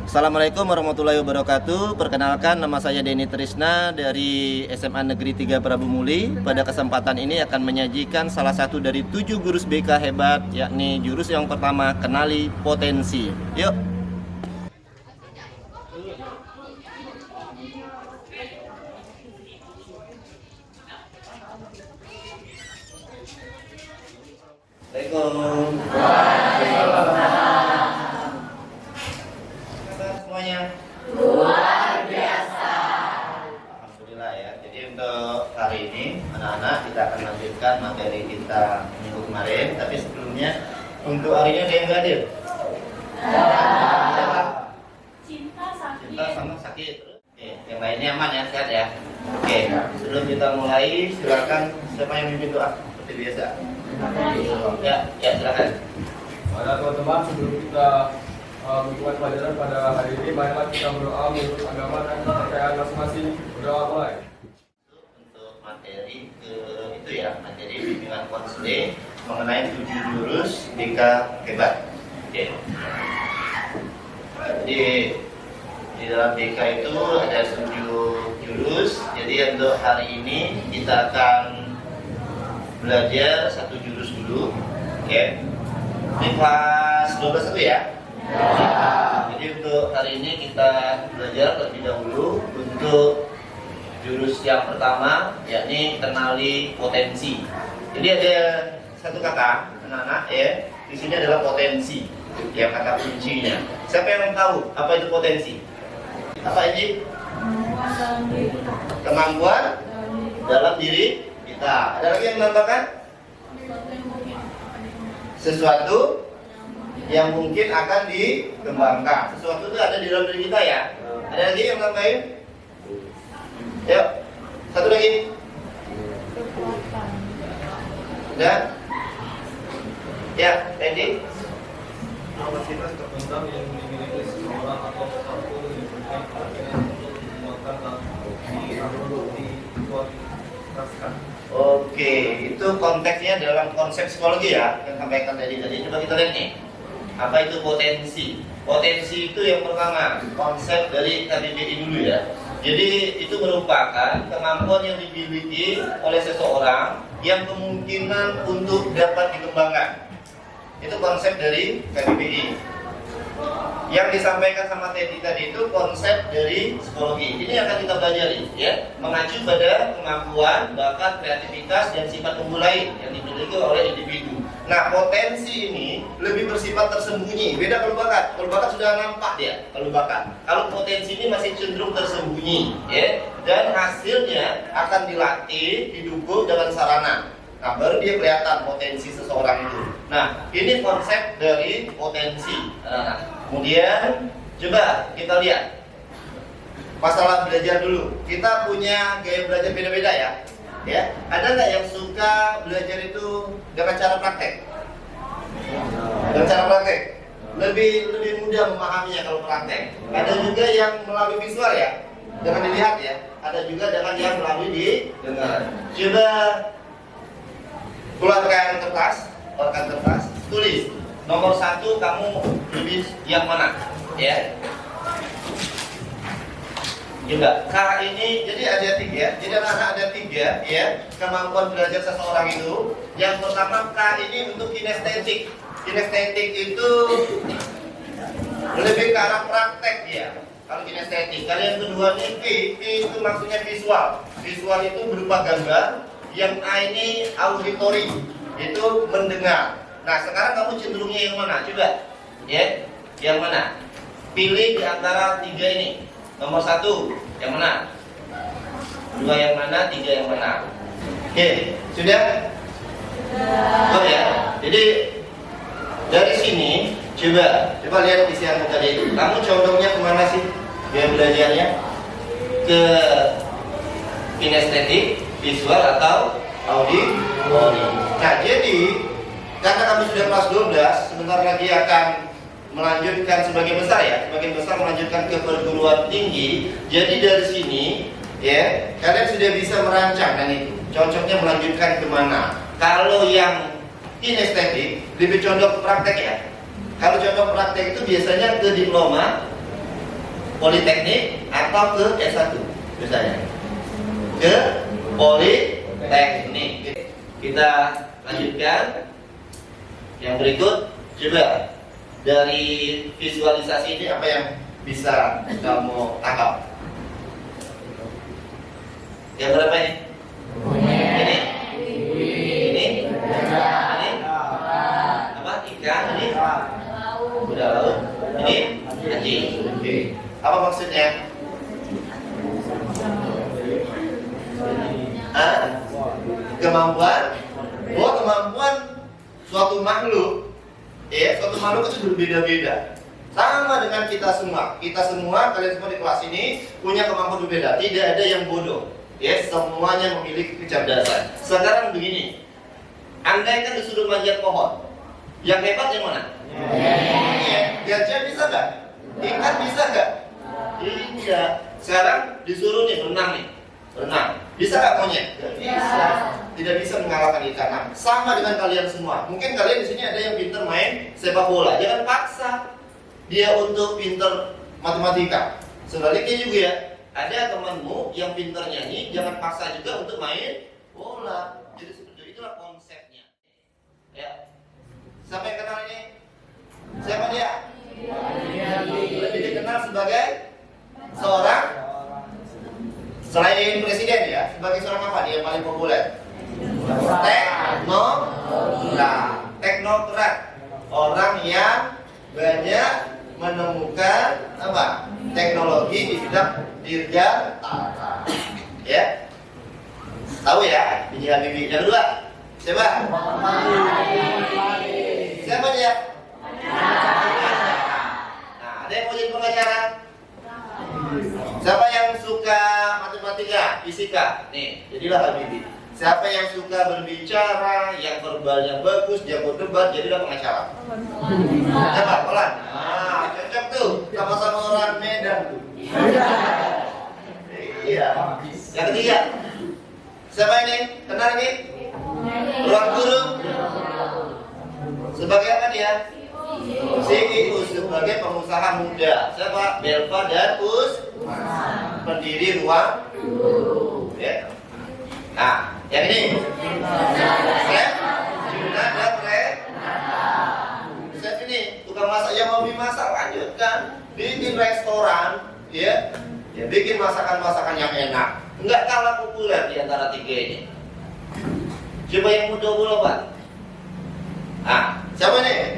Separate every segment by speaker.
Speaker 1: Assalamualaikum warahmatullahi wabarakatuh. Perkenalkan, nama saya Denny Trisna dari SMA Negeri 3 Prabu Muli. Pada kesempatan ini akan menyajikan salah satu dari 7 jurus BK hebat, yakni jurus yang pertama, kenali potensi. Yuk. Assalamualaikum. Semuanya luar biasa. Alhamdulillah ya. Jadi untuk hari ini anak-anak kita akan lanjutkan materi kita minggu kemarin. Tapi sebelumnya untuk hari ini ada yang nggak hadir? Ada. Cinta sama sakit. Oke, yang lainnya aman ya, sehat ya. Oke, sebelum kita mulai silakan siapa yang mimpin doa seperti biasa. Ya, silakan.
Speaker 2: Pada teman-teman, sebelum kita membuat pelajaran pada hari ini, marilah kita berdoa menurut agama dan kepercayaan masing-masing. Berdoa mulai.
Speaker 1: Untuk materi itu ya, materi bimbingan konseling mengenai 7 jurus BK hebat. Oke. Jadi di dalam BK itu ada 7 jurus. Jadi untuk hari ini kita akan belajar 1 jurus dulu. Oke. Ini kelas 12 itu ya. Jadi untuk hari ini kita belajar terlebih dahulu untuk jurus yang pertama, yakni kenali potensi. Jadi ada satu kata, anak-anak ya, di sini adalah potensi, yang kata kuncinya. Siapa yang tahu apa itu potensi? Apa ini? Kemampuan dalam diri kita. Ada lagi yang menambahkan? Sesuatu yang mungkin akan dikembangkan. Sesuatu itu ada di dalam diri kita ya. Ada lagi yang nambahin? Yuk, satu lagi. Udah? Ya, Randy.
Speaker 2: Kapasitas terpendam yang dimiliki seseorang atau sesuatu yang penting untuk menguatkan atau dikualitaskan.
Speaker 1: Oke, itu konteksnya dalam konsep psikologi ya, yang sampaikan tadi. Coba kita lihat nih. Apa itu potensi? Potensi itu yang pertama, konsep dari KBBI dulu ya. Jadi itu merupakan kemampuan yang dimiliki oleh seseorang yang kemungkinan untuk dapat dikembangkan. Itu konsep dari KBBI. Yang disampaikan sama Teddy tadi itu konsep dari psikologi. Ini akan kita pelajari ya, mengacu pada kemampuan, bakat, kreativitas dan sifat unggul lain yang dimiliki oleh individu. Nah, potensi ini lebih bersifat tersembunyi. Beda kalau bakat. Kalau bakat sudah nampak dia. Kalau bakat. Kalau potensi ini masih cenderung tersembunyi, ya. Dan hasilnya akan dilatih, didukung dengan sarana. Nah, baru dia kelihatan potensi seseorang itu. Nah, ini konsep dari potensi. Kemudian coba kita lihat masalah belajar dulu. Kita punya gaya belajar beda-beda ya. Ya, ada nggak yang suka belajar itu dengan cara praktek? Dengan cara praktek, lebih mudah memahaminya kalau praktek. Ada juga yang melalui visual ya, dengan dilihat ya. Ada juga dengan yang melalui didengar. Coba keluarkan kertas, tulis. Nomor 1 kamu lebih yang mana? Ya. Juga K ini jadi ada 3. Jadi anak-anak ada 3 ya kemampuan belajar seseorang itu. Yang pertama K ini untuk kinestetik. Kinestetik itu lebih ke arah praktek ya. Kalau kinestetik. Kalau yang kedua ini V itu maksudnya visual. Visual itu berupa gambar. Yang A ini auditory, itu mendengar. Nah sekarang kamu cenderungnya yang mana? Coba ya, yang mana? Pilih di antara 3 ini. Nomor 1 yang mana? 2 yang mana? 3 yang mana? Oke, sudah? Oh ya. Jadi dari sini coba lihat isi yang tadi itu. Kamu condongnya kemana sih? Dia belajarnya ke kinestetik, visual atau auditori. Nah jadi karena kami sudah kelas 12, sebentar lagi akan melanjutkan sebagian besar melanjutkan ke perguruan tinggi. Jadi dari sini ya kalian sudah bisa merancang dan itu cocoknya melanjutkan kemana. Kalau yang kinestetik lebih condong ke praktek ya. Kalau condong praktek itu biasanya ke diploma Politeknik atau ke S1 biasanya? Ke Politeknik. Kita lanjutkan. Yang berikut, coba dari visualisasi ini apa yang bisa kamu tangkap? Yang berapa ini? Ini? Ini? Ini? Apa? Ikan? Ini? Kuda laut? Ini? Anjing. Oke. Apa maksudnya? Kemampuan? Oh, kemampuan suatu makhluk, ya, suatu makhluk itu berbeda-beda. Sama dengan kita semua. Kita semua, kalian semua di kelas ini punya kemampuan berbeda. Tidak ada yang bodoh. Ya, semuanya memiliki kecerdasan. Sekarang begini, andai kan disuruh manjat pohon, yang hebat yang mana? Gajah bisa nggak? Ikan bisa nggak? Tidak. Sekarang disuruh nih berenang. Bisa nggak monyet? Bisa. Tidak bisa mengalahkan ikan. Nah, sama dengan kalian semua. Mungkin kalian di sini ada yang pintar main sepak bola. Jangan paksa dia untuk pintar matematika. Sebaliknya juga ya, ada temanmu yang pintar nyanyi, jangan paksa juga untuk main bola. Jadi seperti itulah konsepnya. Ya. Siapa yang kenal ini? Siapa dia? Lebih dikenal sebagai seorang, selain presiden ya, sebagai seorang apa dia yang paling populer? Teknokrat. Orang yang banyak menemukan apa? Teknologi di bidang dirgantara. Ya. Tahu ya, B.J. Habibie. Yang kedua, siapa? Siapa dia? Nah, ada yang mau jadi pengacara? Siapa yang suka matematika, fisika? Nih, jadilah Habibie. Siapa yang suka berbicara, yang verbalnya bagus, jago debat, jadilah pengacara. Siapa? Polan. Nah, cocok tuh, sama-sama orang Medan tuh. Iya. Yang ketiga, siapa ini? Kenal ini? Ruang guru. Sebagai apa dia? CEO, sebagai pengusaha muda. Siapa? Belva dan pendiri Ruang Guru. Ya. Nah, yang ini Chef Juna dan Chef ini tukang masak yang hobi masak, lanjutkan bikin restoran, ya bikin masakan-masasakan yang enak. Enggak kalah populer di antara tiga ini. Coba yang muda dulu, Pak. Ah, siapa nih?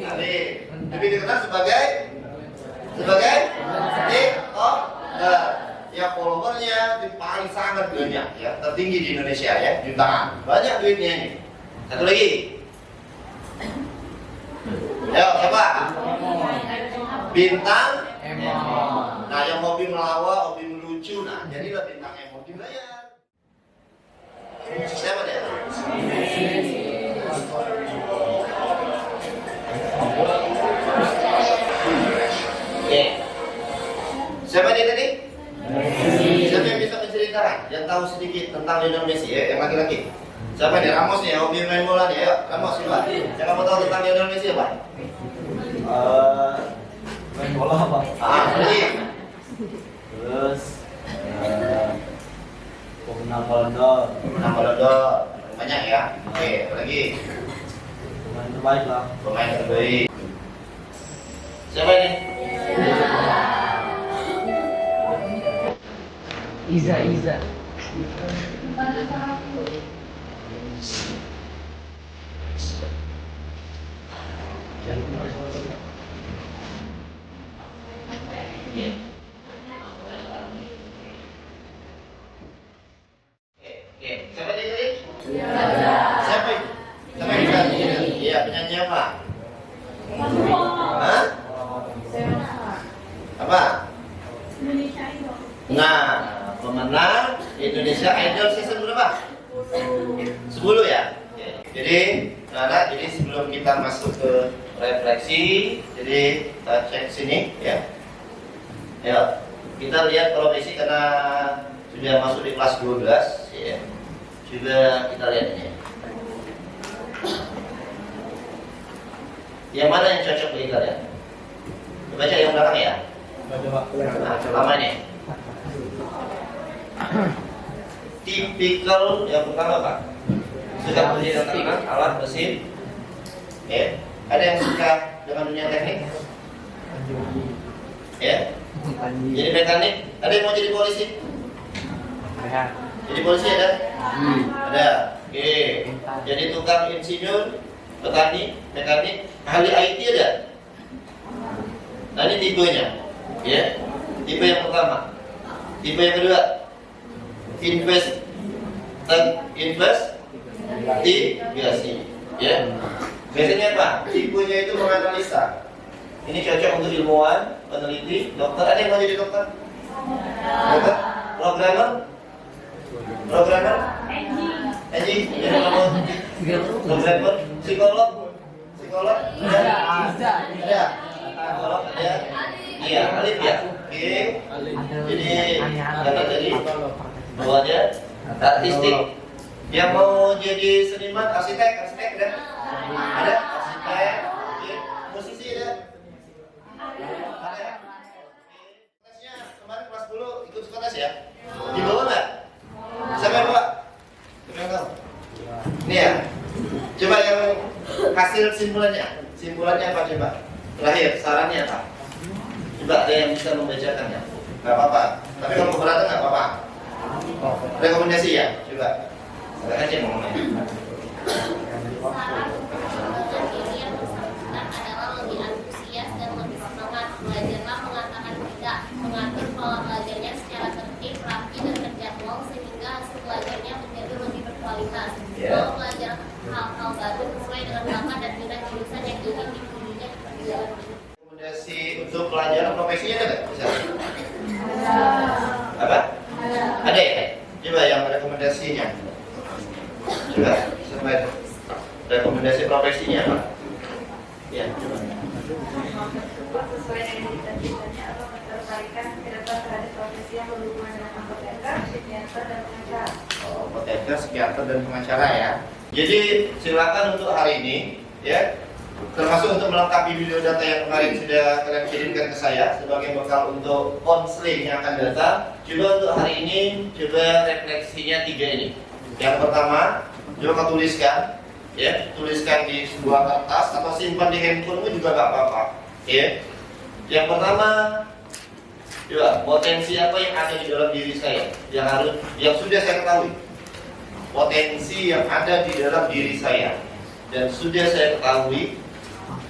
Speaker 1: Ali. Lebih dikenal sebagai TikTok. Ya followernya paling sangat banyak ya, tertinggi di Indonesia ya, jutaan. Banyak duitnya ini. Satu lagi. Ayo, siapa? Bintang Emon. Nah, yang hobi melawak, hobi melucu, nah jadilah bintang Emon dibayar. Siapa dia? Oke. Siapa dia tadi? Siapa yang bisa menceritakan, yang tahu sedikit tentang Lionel Messi ya, yang laki-laki? Siapa nih? Ramos nih, hobi main bola nih, ayo Ramos coba. Yang kamu tahu tentang Lionel Messi apa?
Speaker 3: Main bola apa?
Speaker 1: Lagi.
Speaker 3: Terus pemenang Ballon d'Or.
Speaker 1: Banyak ya. Oke, lagi.
Speaker 3: Pemain terbaik lah.
Speaker 1: Pemain terbaik. Siapa ini?
Speaker 4: Iza.
Speaker 1: Siapa dia tadi? Siapa itu? Siapa yang penyanyi? Iya, penyanyi apa? Hah? Apa? Nah, pemenang Indonesia Idol season berapa? 10 ya? Jadi sebelum kita masuk ke refleksi, jadi kita cek sini ya. Ya, kita lihat profesi karena sudah masuk di kelas 12 ya. Coba kita lihat ini. Yang mana yang cocok bagi kalian? Baca yang belakang ya. Pertama nih. Tipikal yang pertama Pak. Suka belajar tentang alat mesin. Ya. Ada yang suka dengan dunia teknik? Ya. Jadi mekanik. Ada yang mau jadi polisi? Jadi polisi ada? Ada. Oke. Jadi tukang insinyur, petani, mekanik, ahli IT ada? Nah ini tipenya, ya. Tipe yang pertama. Tipe yang kedua, investigasi, ya. Biasanya apa? Tipenya itu menganalisa. Ini cocok untuk ilmuwan, peneliti, dokter. Ada yang mau jadi dokter? Dokter? Programmer? Engineer? Jadi mau programmer? Psikolog? Ada? Psikolog ada? Iya, alif ya. Oke. Jadi kata tadi bahwa ada artistik. Yang mau jadi seniman, arsitek ada? Ada arsitek. Oke. Musisi ada? Ada. Tesnya kemarin kelas 10 ikut sekolah tes ya? Di bawah nggak? Sampai Pak? Ini ya. Coba yang hasil simpulannya. Simpulannya apa coba? Terakhir, sarannya apa? Coba ada yang bisa membacakannya. Gak apa-apa. Tapi kalau keberatan gak apa-apa. Rekomendasi ya? Coba. Saya aja ngomongnya.
Speaker 4: Saran untuk belajar ini yang bersangkutan adalah lebih antusias dan lebih semangat. Belajarlah mengatakan tidak, mengatur pola belajarnya secara tertib, rapi, dan terjadwal sehingga hasil belajarnya menjadi lebih berkualitas. Mau belajar hal-hal baru sesuai dengan bakat dan minat jurusan yang ingin dipilihnya di perjalanan ini.
Speaker 1: Rekomendasi untuk pelajaran profesinya ada nggak? Bisa? Apa? Ada ya? Coba yang rekomendasinya. Coba, sampai rekomendasi profesinya apa? Ya, coba.
Speaker 5: Sesuai dengan cita-citanya atau ketertarikan ke depan terhadap profesi yang berhubungan dengan apoteker, psikiater, dan pengacara.
Speaker 1: Oh, apoteker, psikiater, dan pengacara ya. Jadi silakan untuk hari ini, ya, termasuk untuk melengkapi biodata yang kemarin sudah kalian kirimkan ke saya sebagai bekal untuk konseling yang akan datang. Coba untuk hari ini, coba refleksinya 3 ini. Yang pertama, coba kau tuliskan, ya, tuliskan di sebuah kertas atau simpan di handphonemu juga gak apa-apa, ya. Yang pertama, coba potensi apa yang ada di dalam diri saya yang sudah saya ketahui. Potensi yang ada di dalam diri saya dan sudah saya ketahui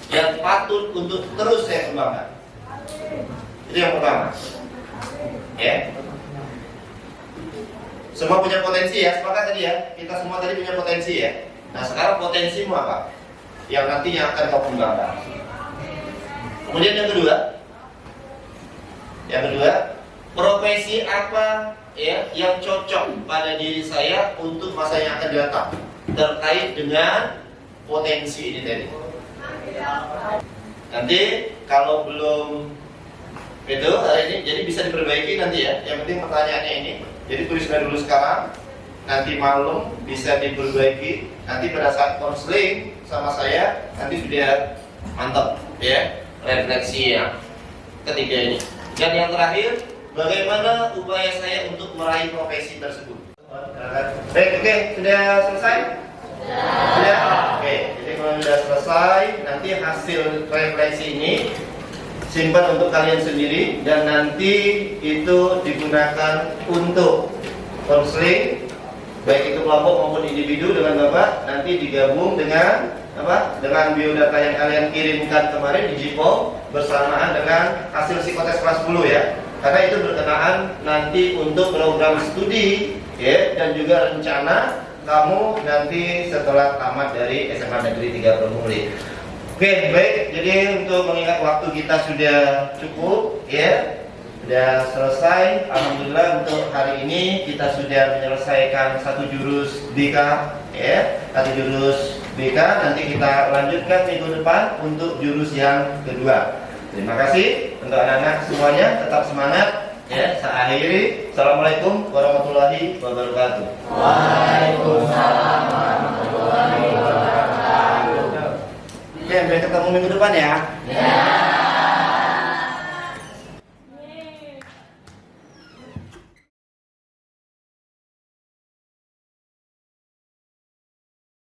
Speaker 1: yang patut untuk terus saya kembangkan. Itu yang pertama, ya. Semua punya potensi ya, sepakat tadi ya. Kita semua tadi punya potensi ya. Nah sekarang potensimu apa? Yang nantinya akan kau kembangkan. Kemudian yang kedua, profesi apa ya yang cocok pada diri saya untuk masa yang akan datang terkait dengan potensi ini tadi. Nanti kalau belum itu hari ini, jadi bisa diperbaiki nanti ya. Yang penting pertanyaannya ini. Jadi tuliskan dulu sekarang, nanti malam bisa diperbaiki. Nanti pada saat konseling sama saya, nanti sudah mantap ya refleksi yang ketiga ini. Dan yang terakhir, bagaimana upaya saya untuk meraih profesi tersebut? Baik, oke, sudah selesai? Sudah? Oke, jadi kalau sudah selesai, nanti hasil refleksi ini simpan untuk kalian sendiri dan nanti itu digunakan untuk konseling baik itu kelompok maupun individu dengan Bapak, nanti digabung dengan apa? Dengan biodata yang kalian kirimkan kemarin di Jipol bersamaan dengan hasil psikotes kelas 10 ya. Karena itu berkenaan nanti untuk program studi ya dan juga rencana kamu nanti setelah tamat dari SMA Negeri 3 Permuli. Oke, baik. Jadi untuk mengingat waktu kita sudah cukup, ya, sudah selesai. Alhamdulillah untuk hari ini kita sudah menyelesaikan satu jurus BK, ya, satu jurus BK. Nanti kita lanjutkan minggu depan untuk jurus yang kedua. Terima kasih untuk anak-anak semuanya. Tetap semangat. Ya, saya akhiri. Assalamualaikum warahmatullahi wabarakatuh.
Speaker 3: Waalaikumsalam warahmatullahi wabarakatuh.
Speaker 1: Oke, sampai ketemu minggu depan ya.
Speaker 3: Ya.